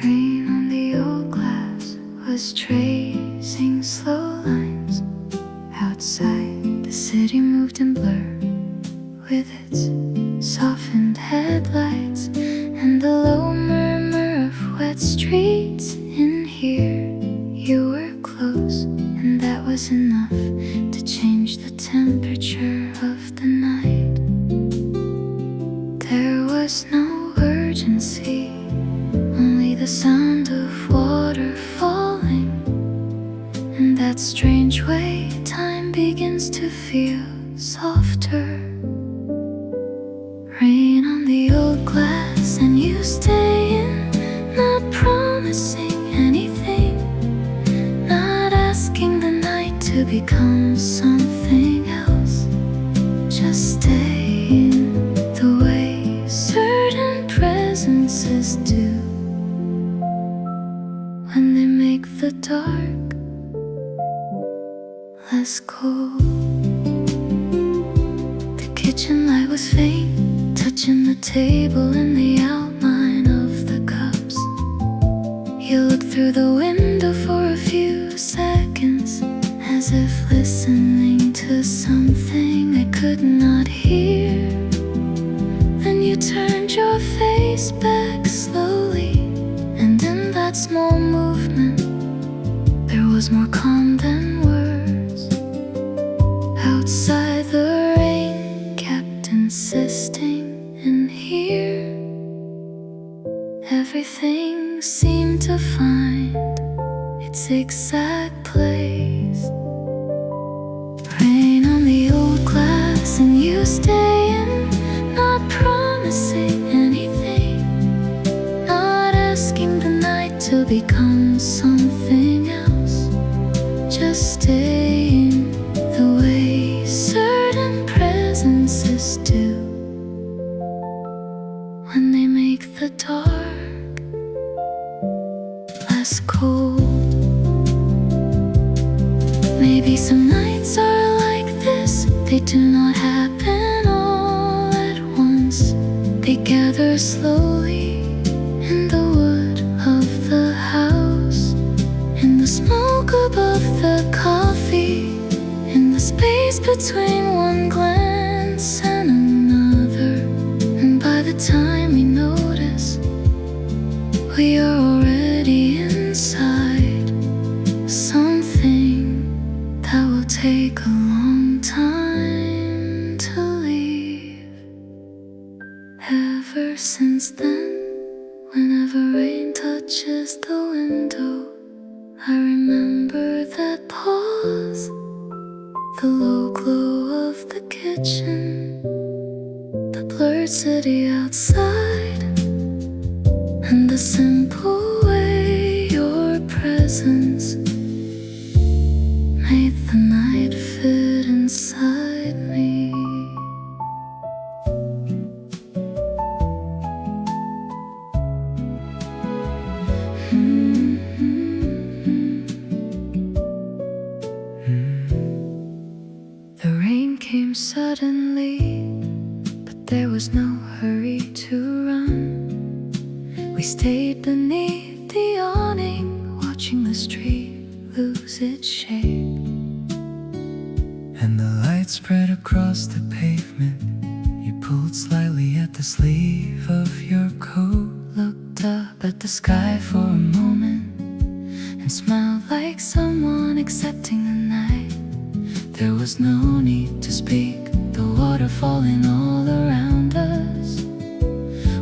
Rain on the old glass was tracing slow lines. Outside, the city moved in blur with its softened headlights and the low murmur of wet streets. In here, you were close, and that was enough to change the temperature of the night. There was no urgency, only the sound of water falling, and that strange way time begins to feel softer. Rain on the old glass and you stay in, not promising anything, not asking the night to become something else. Just stay in the way certain presences do when they make the dark less cold. The kitchen light was faint, touching the table and the outline of the cups. You looked through the window for a few seconds, as if listening to something I could not hear. Then you turned your face back slowly, and in that small movement there was more calm than words. Outside, the rain kept insisting, and here everything seemed to find its exact place. Rain on the old glass and you stay in, not promising anything, not asking the night to become something else. Just stay in the way certain presences do when they make the dark less cold. Maybe some nights are like this, they do not happen all at once. They gather slowly in the wood of the house, in the smoke above the coffee, in the space between one glance and another. And by the time we notice, we are already inside something that will take a long time to leave. Ever since then, whenever rain touches the window, I remember that pause, the low glow of the kitchen, the blurred city outside, and the simple way your presence made the night fit inside me. The rain came suddenly, but there was no hurry to run. We stayed beneath the awning, watching the street lose its shape. And the light spread across the pavement. You pulled slightly at the sleeve of your coat, Looked up at the sky for a moment, and smiled like someone accepting the night. there was no need to speak. The water falling all around us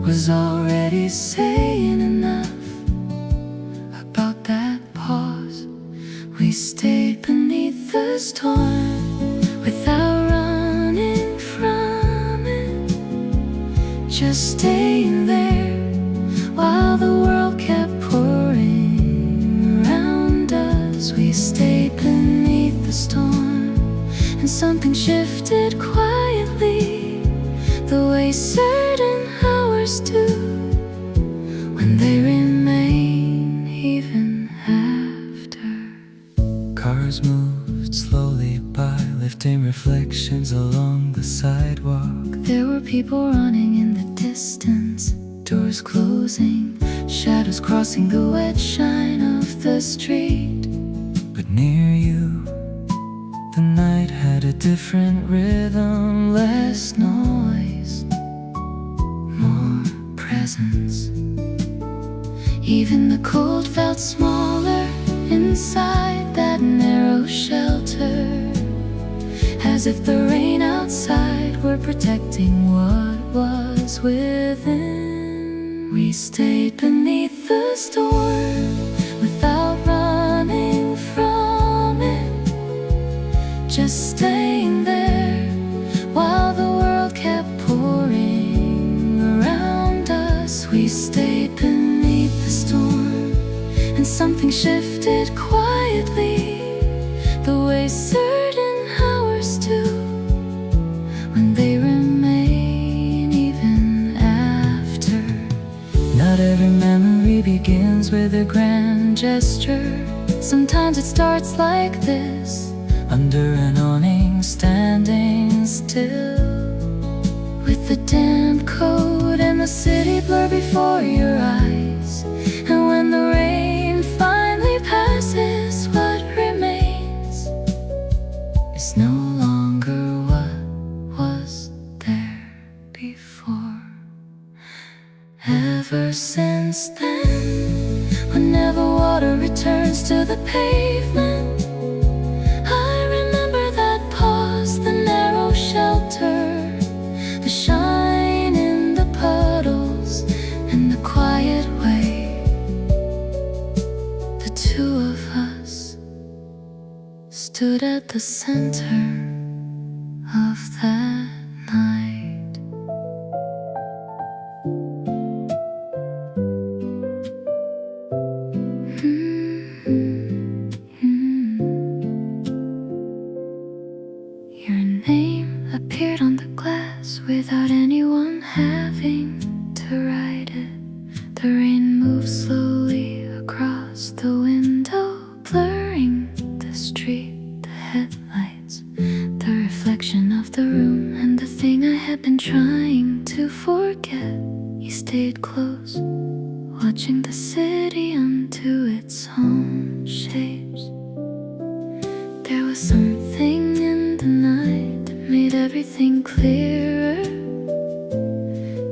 was already saying enough. About that pause, We stayed beneath the storm without running from it, just staying there while the world kept pouring around us. We stayed beneath the storm, and something shifted quietly, the way certain hours do when they remain even after. Cars moved slowly by, lifting reflections along the sidewalk. There were people running in the distance, doors closing, shadows crossing the wet shine of the street. But near you, the night had a different rhythm, less noise, more presence. Even the cold felt smaller inside that narrow shelter, as if the rain outside were protecting what was within. We stayed beneath the storm without running from it, just staying there while the world kept pouring around us. We stayed beneath the storm, and something shifted quietly, the way certain hours do, when they remain even after. Not every memory begins with a grand gesture. Sometimes it starts like this, under an awning, standing still, with the damp coat and the city blur before your eyes. And when the rain finally passes, what remains is no longer what was there before. Ever since then, whenever water returns to the pavement, I remember that pause, the narrow shelter, the shine in the puddles, and the quiet way the two of us stood at the center of that night. Your name appeared on the glass without anyone having to write it. The rain moved slowly across the window, blurring the street, the headlights, the reflection of the room, and the thing I had been trying to forget. You stayed close, watching the city unto its own shapes. There was something in the night that made everything clearer,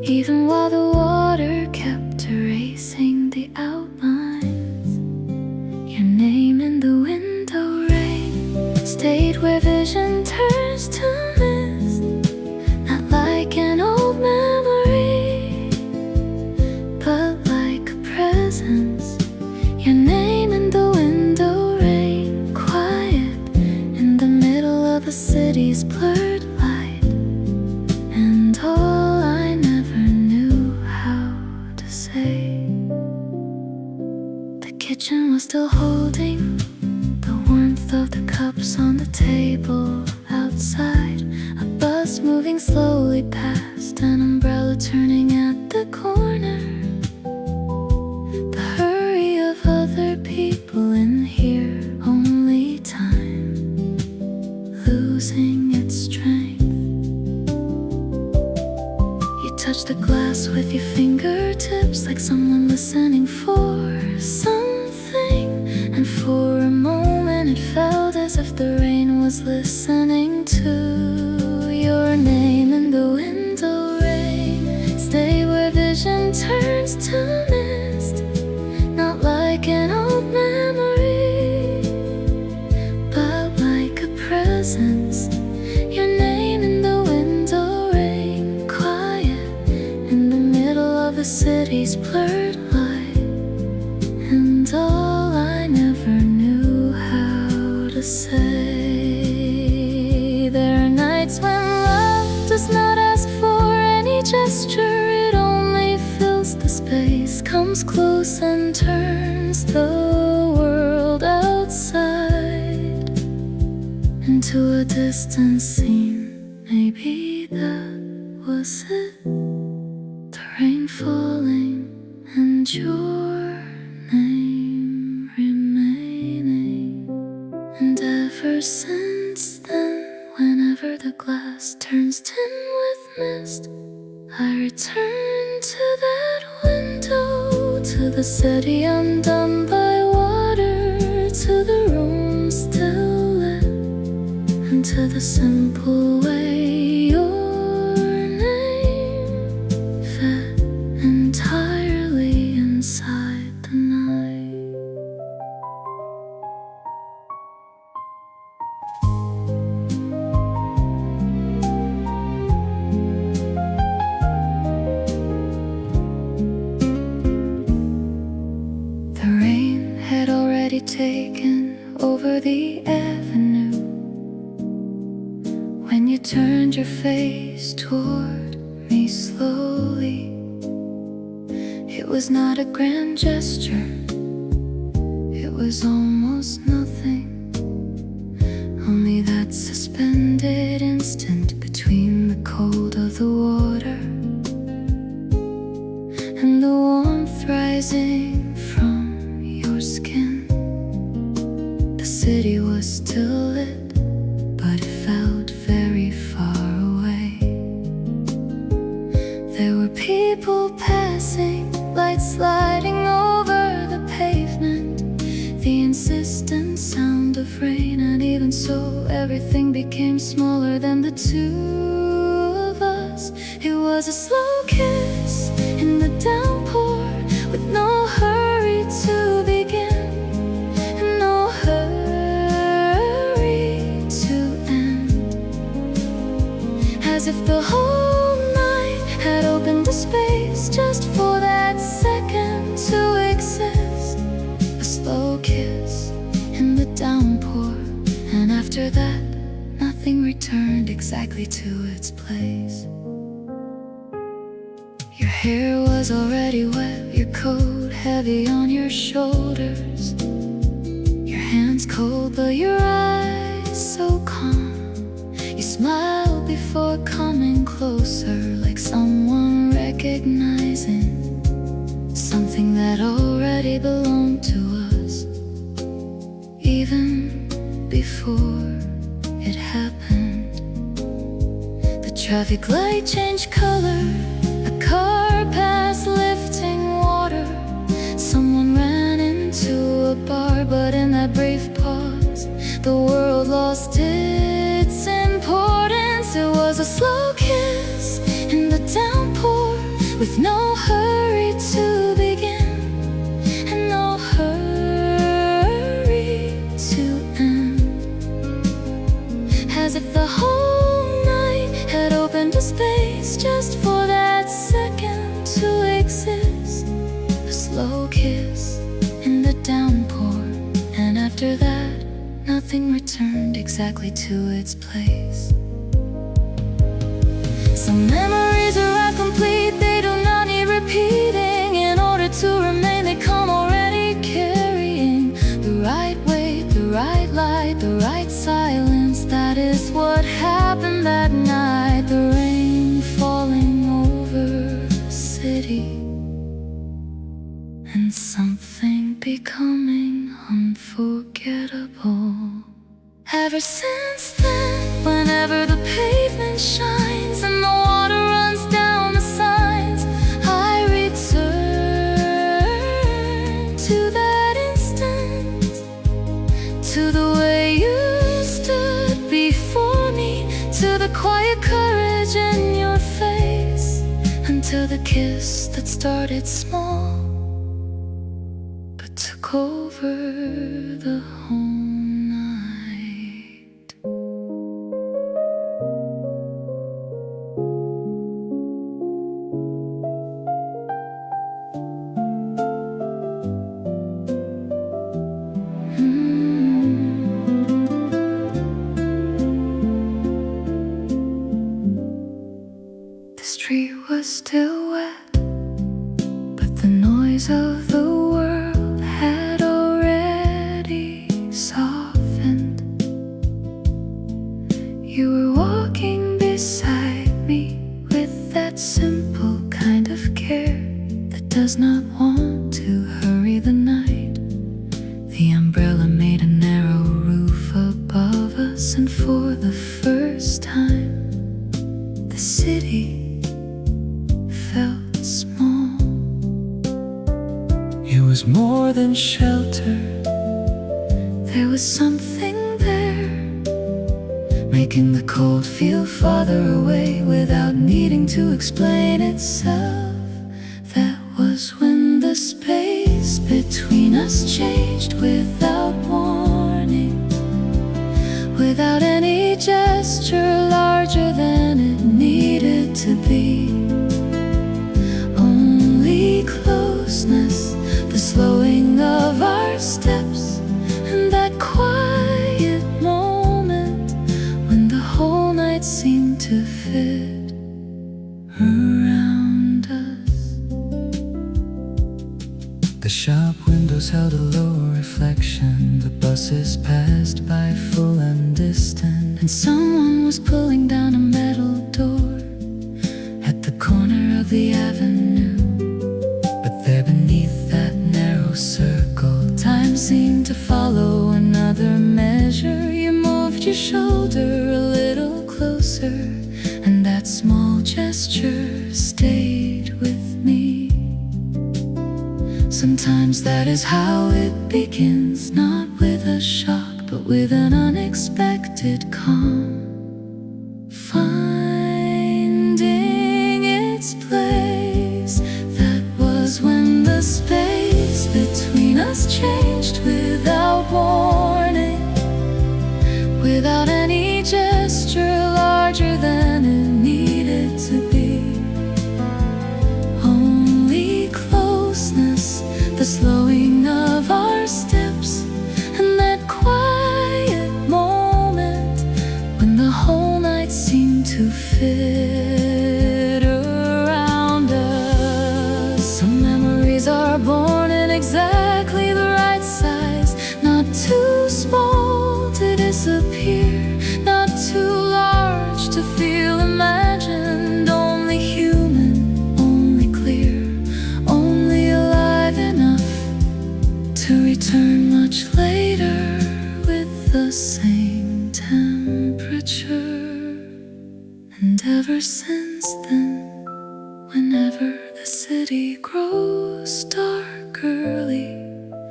even while the water kept erasing the outlines. Your name in the window rain stayed where vision turns to mist, not like an old memory, but like a presence. Your name in the window rain, quiet in the middle of the city's blurred light, and all I never knew how to say. The kitchen was still holding the warmth of the cups on the table outside, a bus moving slowly past, an umbrella turning at the corner, the hurry of other people in here, only time losing its strength. You touched the glass with your fingertips, like someone listening for something, and for a moment it felt as if the rain was listening to your name in the window rain. Stay where vision turns to mist, not like an old memory, but like a presence. Your name in the window rain, quiet in the middle of the city's blurred light, and all I never knew how to say. There are nights when love does not ask for any gesture, it only fills the space, comes close and turns the world outside into a distant scene. Maybe that was it, the rain falling and your name remaining. And ever since then, whenever the glass turns tin with mist, I return to that window, to to the city undone by water, to the room still lit, and to the simple way your name fit entirely inside the night. The rain had already taken over the avenue when you turned your face toward me slowly. It was not a grand gesture, it was almost nothing, only that suspended instant between the cold of the water and the warmth rising from your skin. The city was still lit, but it felt very far away. There were people passing, lights sliding over the pavement, the insistent sound of rain, and even so, everything became smaller than the two of us. It was a slow kiss in the downpour, with no hurry to begin, and no hurry to end. As if the whole night had opened a space just for that second to exist. A slow kiss in the downpour, and after that, nothing returned exactly to its place. Your hair was already wet, your coat heavy on your shoulders, your hands cold but your eyes so calm. You smiled before coming closer, like someone recognizing something that already belonged to us, even before it happened. The traffic light changed color, a car passed lifting water. Someone ran into a bar, but in that brief pause, the world lost its importance. It was a slow kiss in the downpour, with no hurry to begin, and no hurry to end. As if the whole night had opened a space just for that second to exist. A slow kiss in the downpour, and after that, nothing returned exactly to its place. Some memories arrive complete, they do not need repeating. In order to remain, they come already carrying the right weight, the right light, the right silence. That is what happened that night. The rain falling over the city, and something becoming unforgettable. Ever since then, whenever the pavement shines and the water runs down the signs, I return to that instant, to the way you stood before me, to the quiet courage in your face, until the kiss that started small but took over the whole night. The street was still wet, but the noise of the world had already softened. You were walking beside me with that simple kind of care that does not want to hurry the night. The umbrella made a narrow roof above us, and for the first time, the city felt small. was more than shelter. There was something there, making the cold feel farther away without needing to explain itself. That was when the space between us changed without warning, without any gesture larger than it needed to be. Only closeness, the slowing of our steps, and that quiet moment when the whole night seemed to fit around us. The shop windows held a low reflection. The buses passed by full and distant, and someone was pulling down a metal door at the corner of the avenue. But there beneath that narrow circle, time seemed to follow another measure. You moved your shoulder a little closer, and that small gesture stayed with me. Sometimes that is how it begins, not with a shock, but with an unexpected calm, finding its place. That was when the space between us changed without warning, without any gesture larger than it needed to be. Only closeness, the slowing of our steps, and that quiet moment when the whole night seemed to fit around us. Some memories are born in exactly the right size, not too small to disappear, not too large to feel imagined. Only human, only clear, only alive enough to return much later with the same temperature. And ever since then, whenever the city grows dark early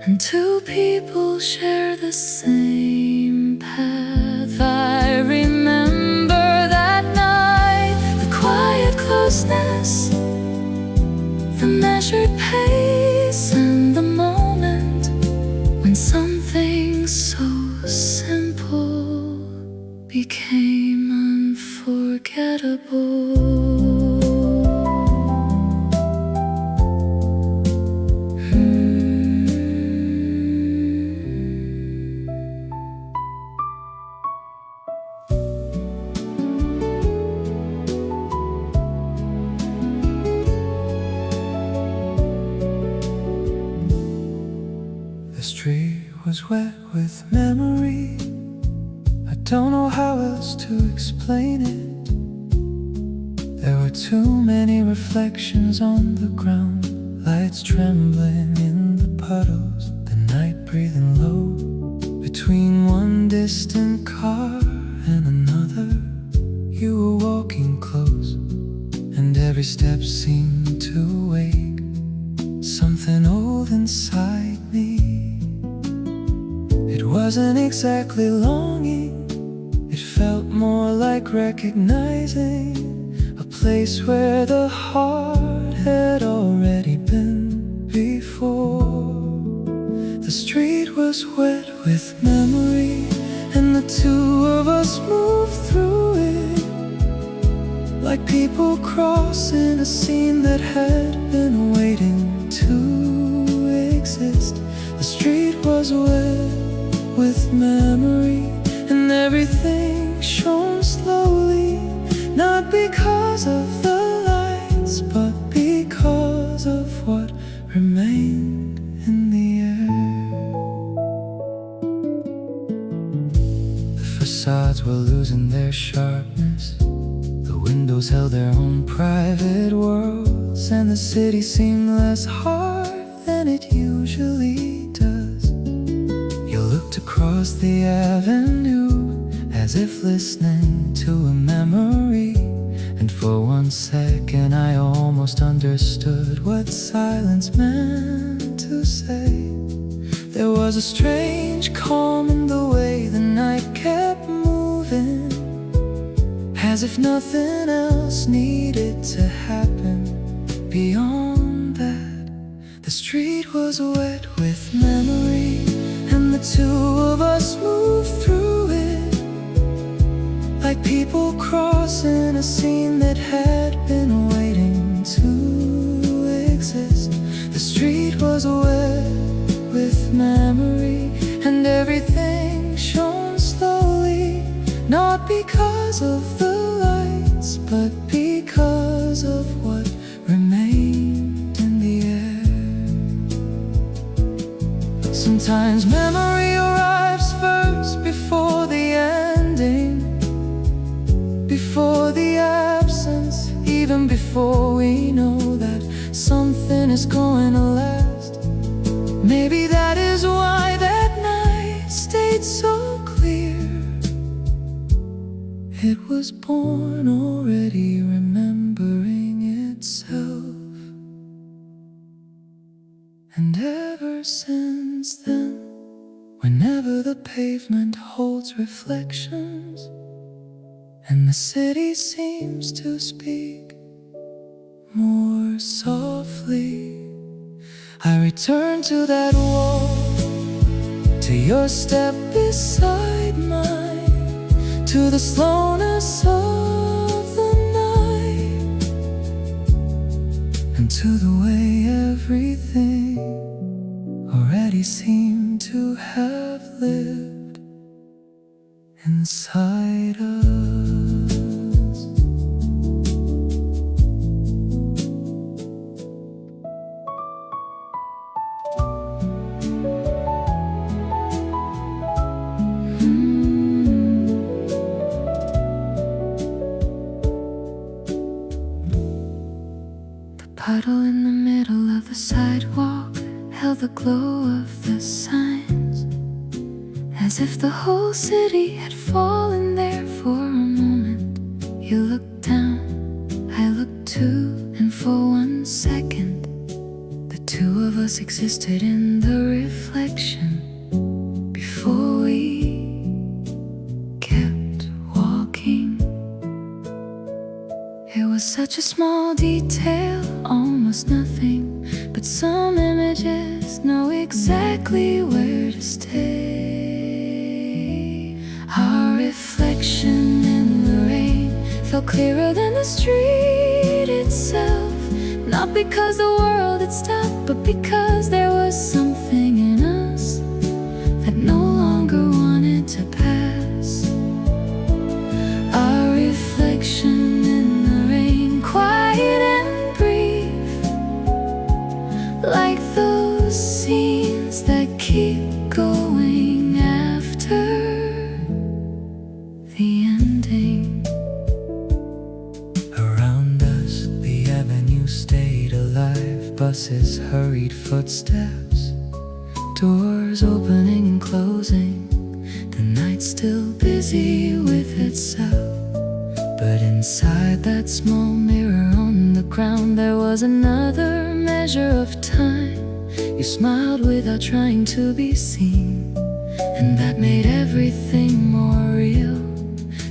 and two people share the same path, I remember that night, the quiet closeness, the measured pace, and the moment when something so simple became unforgettable. The street was wet with memory. I don't know how else to explain it. There were too many reflections on the ground, lights trembling in the puddles, the night breathing low between one distant car and another. You were walking close, and every step seemed to wake something old inside me. It wasn't exactly longing, it felt more like recognizing a place where the heart had already been before. The street was wet with memory, and the two of us moved through it like people crossing a scene that had been waiting to exist. The street was wet with memory, and everything shone slowly, not because of the lights, but because of what remained in the air. The facades were losing their sharpness, the windows held their own private worlds, and the city seemed less hard than it usually does. You looked across the avenue as if listening to a memory, and for one second I almost understood what silence meant to say. was a strange calm in the way the night kept moving, as if nothing else needed to happen. Beyond that, the street was wet with memory, and the two of us moved through it like people crossing a scene that had been waiting to exist. The street was wet with memory, and everything shone slowly, not because of the lights, but because of what remained in the air. Sometimes memory arrives first before the ending, before the absence, even before we know that something is going to last. Maybe that is why that night stayed so clear. It was born already remembering itself. And ever since then, whenever the pavement holds reflections, and the city seems to speak more softly, I return to that wall, to your step beside mine, to the slowness of the night, and to the way everything already seemed to have lived inside us. Puddle in the middle of the sidewalk held the glow of the signs, as if the whole city had fallen there for a moment. You looked down, I looked too, and for 1 second the two of us existed in the reflection before we kept walking. It was such a small detail, almost nothing, but some images know exactly where to stay. Our reflection in the rain felt clearer than the street itself, not because the world had stopped, but because there was something in us that no longer wanted to pass. Our reflection in the rain, quiet and brief, like those scenes that keep going after the ending. Around us, the avenue stayed alive, buses, hurried footsteps, doors opening and closing, the night still busy with itself. But inside that small mirror on the ground, there was another measure of time. You smiled without trying to be seen, and that made everything more real.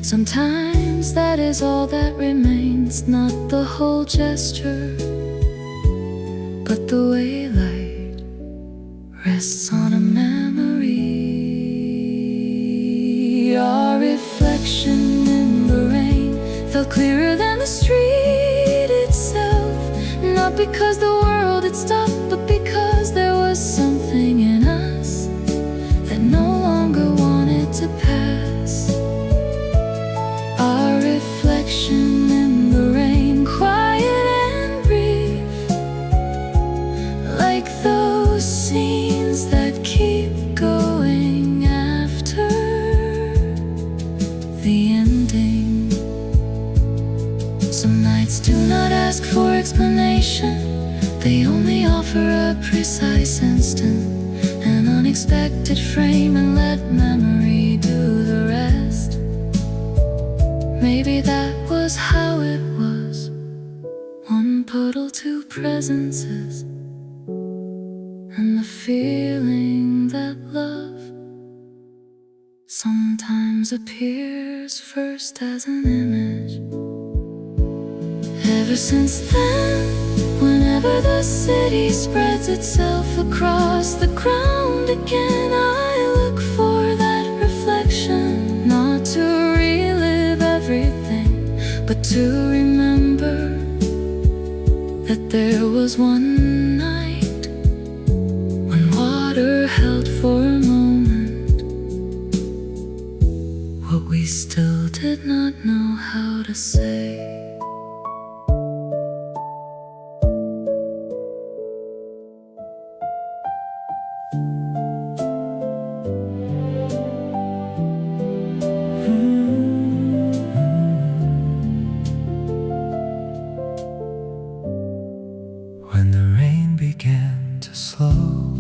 Sometimes that is all that remains, not the whole gesture, but the way light rests on a memory. Our reflection in the rain felt clearer than the street itself, not because the world had stopped, but because there was something in us that no longer wanted to pass. Our reflection in the rain, quiet and brief, like those scenes that keep going after the ending. Some nights do not ask for explanation, they only offer a precise instant, an unexpected frame, and let memory do the rest. Maybe that was how it was. One puddle, two presences, and the feeling that love sometimes appears first as an image. Ever since then, whenever the city spreads itself across the ground again, I look for that reflection, not to relive everything, but to remember that there was one night when water held for a moment what we still did not know how to say. When the rain began to slow,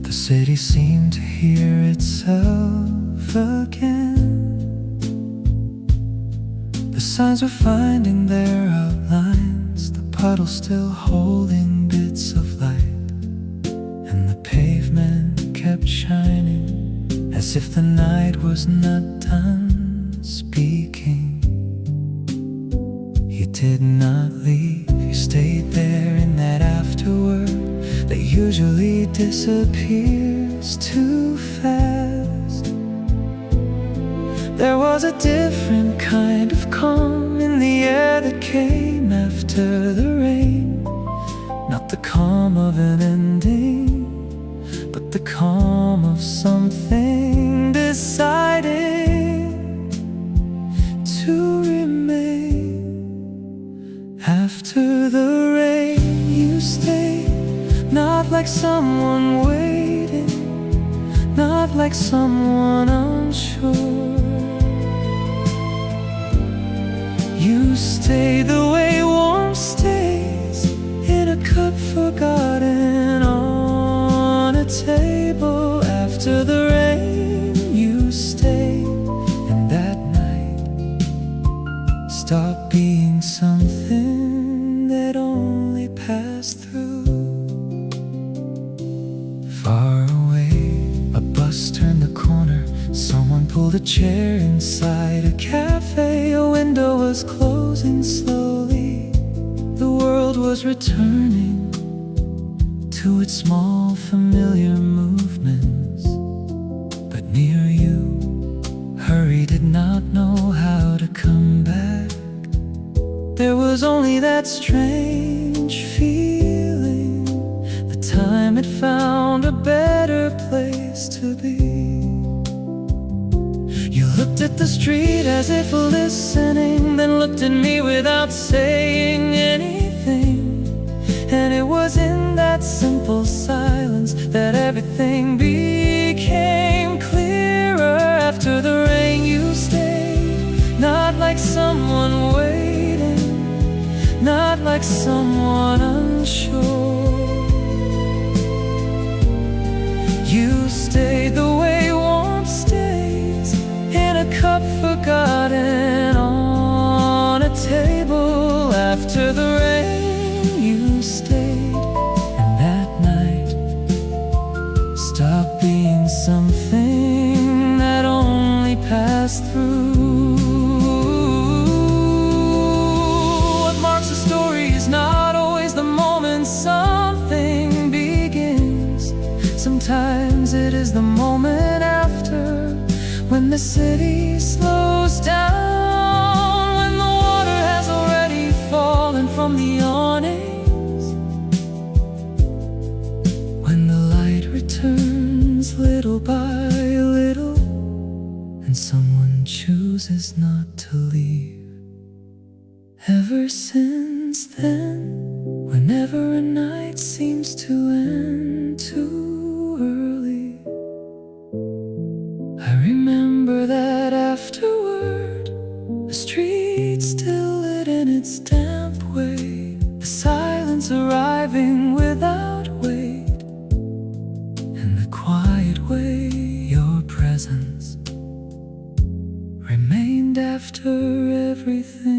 the city seemed to hear itself again. The signs were finding their outlines, the puddles still holding bits of light, and the pavement kept shining as if the night was not done speaking. You did not leave, you stayed there in that afterword that usually disappears too fast. There was a different kind of calm in the air that came after the rain. Not the calm of an ending, but the calm of something deciding to remain. After the rain you stayed, not like someone waiting, not like someone unsure. You stayed the way warmth stays in a cup forgotten on a table. After the rain you stayed, and that night stopped being something that only passed through. Far away, a bus turned the corner. Someone pulled a chair inside a cafe. A window was closing slowly. The world was returning to its small familiar movements. But near you, hurry did not know how to come back. There was only that strange feeling, the time had found a better place to be. You looked at the street as if listening, then looked at me without saying anything. And it was in that simple silence that everything became clearer. After the rain you stayed, not like someone waiting, not like someone unsure. You stayed the way warmth stays in a cup forgotten on a table. After the rain you stayed, and that night stopped being something that only passed through. Not always the moment something begins. Sometimes it is the moment after, when the city slows down, when the water has already fallen from the awnings, when the light returns little by little, and someone chooses not to leave. Ever since then, whenever a night seems to end too early, I remember that afterward, the street still lit in its damp way, the silence arriving without wait, and the quiet way your presence remained after everything.